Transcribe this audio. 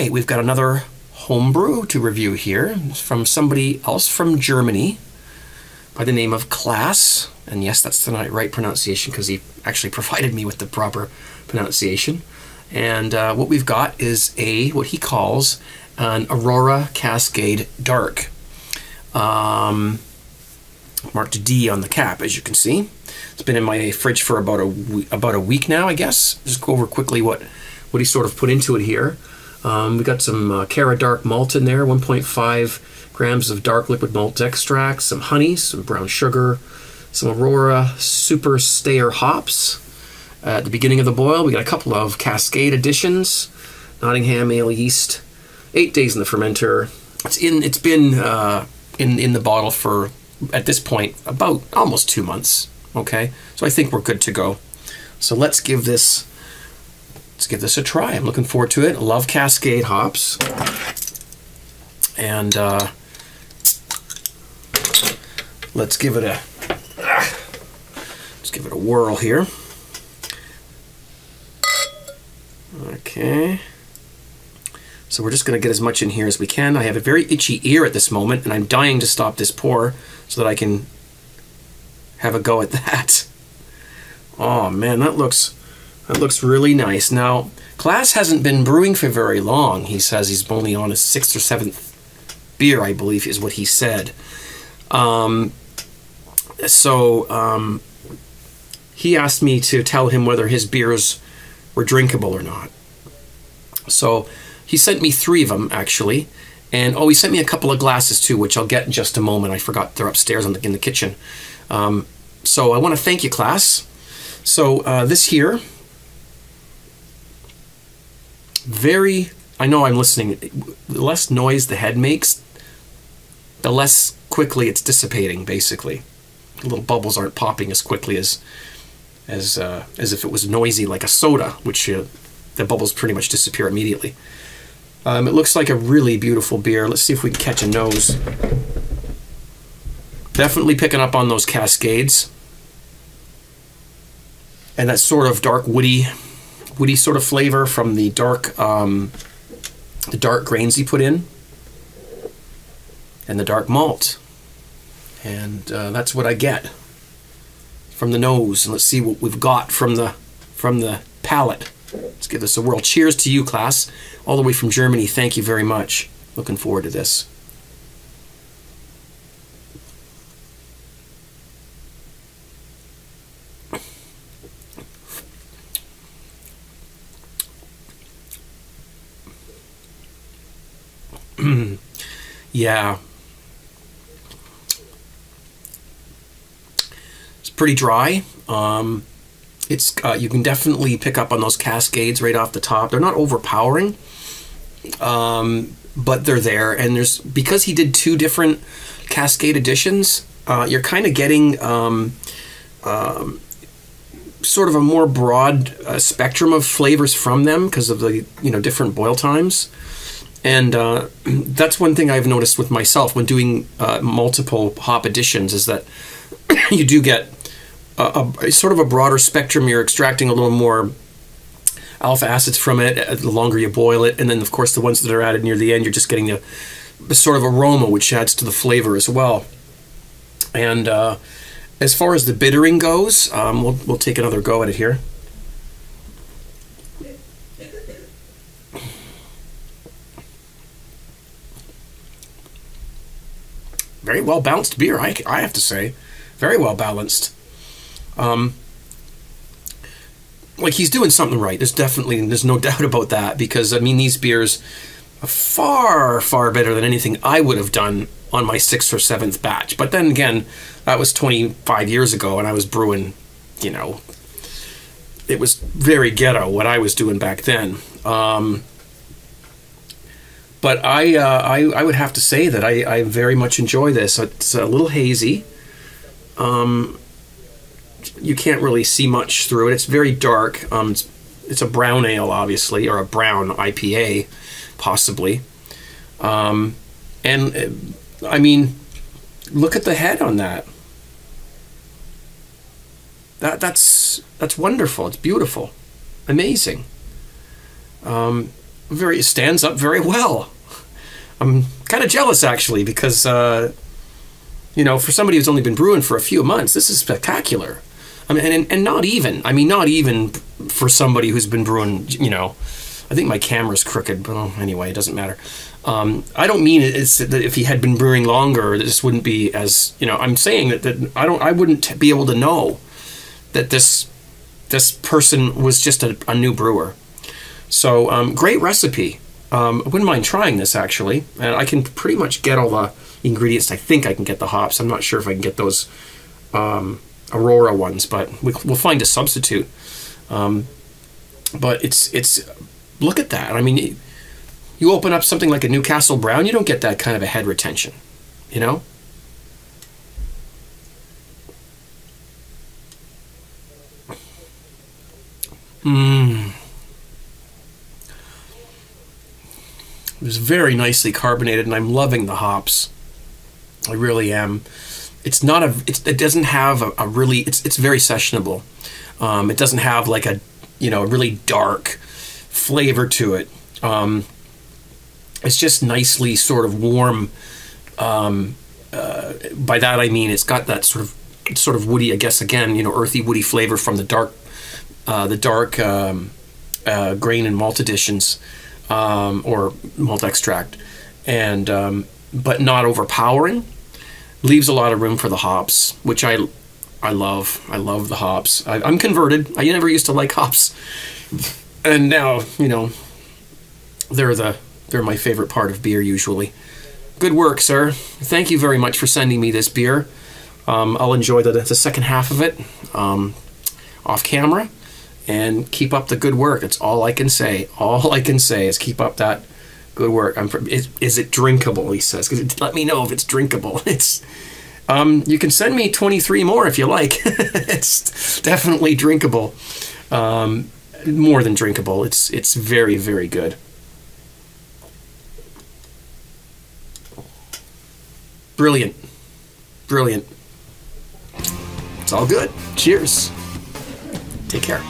right, we've got another homebrew to review here. It's from somebody else from Germany by the name of Klaas. And yes, that's the right pronunciation because he actually provided me with the proper pronunciation. And what we've got is what he calls an Aurora Cascade Dark. Marked D on the cap, as you can see. It's been in my fridge for about a week now, I guess. Just go over quickly what he sort of put into it here. We got some Cara dark malt in there, 1.5 grams of dark liquid malt extract, some honey, some brown sugar, some Aurora Super Stayer hops. At the beginning of the boil, we got a couple of Cascade additions, Nottingham ale yeast, 8 days in the fermenter. It's been in the bottle for, at this point, about almost 2 months. Okay, so I think we're good to go. So let's give this a try. I'm looking forward to it. I love Cascade hops, and let's give it a whirl here. Okay. So we're just going to get as much in here as we can. I have a very itchy ear at this moment, and I'm dying to stop this pour so that I can have a go at that. Oh man, that looks really nice. Now, Klaas hasn't been brewing for very long. He says he's only on his 6th or 7th beer, I believe, is what he said. He asked me to tell him whether his beers were drinkable or not. So he sent me 3 of them, actually. And he sent me a couple of glasses too, which I'll get in just a moment. I forgot they're upstairs in the kitchen. So I want to thank you, Klaas. So this here, I know I'm listening, the less noise the head makes, the less quickly it's dissipating, basically. The little bubbles aren't popping as quickly as if it was noisy like a soda, which the bubbles pretty much disappear immediately. It looks like a really beautiful beer. Let's see if we can catch a nose. Definitely picking up on those Cascades. And that sort of dark woody sort of flavor from the dark grains he put in. And the dark malt. And that's what I get from the nose. And let's see what we've got from the palate. Let's give this a whirl. Cheers to you, Klaas, all the way from Germany. Thank you very much. Looking forward to this. Yeah. It's pretty dry. You can definitely pick up on those Cascades right off the top. They're not overpowering, but they're there. And because he did 2 different Cascade editions, you're kind of getting sort of a more broad spectrum of flavors from them because of the different boil times. And that's one thing I've noticed with myself when doing multiple hop additions is that you do get sort of a broader spectrum. You're extracting a little more alpha acids from it the longer you boil it, and then of course the ones that are added near the end, you're just getting the sort of aroma which adds to the flavor as well. And as far as the bittering goes, we'll take another go at it here. Very well balanced beer, I have to say. Very well balanced. Like he's doing something right. There's no doubt about that, because I mean these beers are far better than anything I would have done on my 6th or 7th batch. But then again, that was 25 years ago, and I was brewing, it was very ghetto what I was doing back then. But I would have to say that I very much enjoy this. It's a little hazy. You can't really see much through it. It's very dark. It's a brown ale, obviously, or a brown IPA, possibly. And I mean, look at the head on that. That's wonderful. It's beautiful, amazing. it stands up very well. I'm kind of jealous, actually, because, you know, for somebody who's only been brewing for a few months, this is spectacular. I mean, and not even for somebody who's been brewing, you know, I think my camera's crooked, but anyway, it doesn't matter. I don't mean it's that if he had been brewing longer, this wouldn't be as, you know, I'm saying that I wouldn't be able to know that this person was just a new brewer. So great recipe. I wouldn't mind trying this, actually. And I can pretty much get all the ingredients. I think I can get the hops. I'm not sure if I can get those Aurora ones, but we'll find a substitute. But it's look at that. I mean, you open up something like a Newcastle Brown, you don't get that kind of a head retention, you know? It was very nicely carbonated, and I'm loving the hops. I really am. It's not it doesn't have a really, it's very sessionable. It doesn't have like a, you know, a really dark flavor to it. It's just nicely sort of warm. By that I mean it's got that sort of woody, I guess, again, you know, earthy woody flavor from the dark grain and malt additions, or malt extract, and but not overpowering. Leaves a lot of room for the hops, which I love. I love the hops. I'm converted. I never used to like hops, and now, you know, they're my favorite part of beer usually. Good work, sir. Thank you very much for sending me this beer. I'll enjoy the second half of it off camera, and keep up the good work. That's all I can say. All I can say is keep up that good work. Is it drinkable? He says. Let me know if it's drinkable. It's you can send me 23 more if you like. It's definitely drinkable. More than drinkable. It's very, very good. Brilliant. Brilliant. It's all good. Cheers. Take care.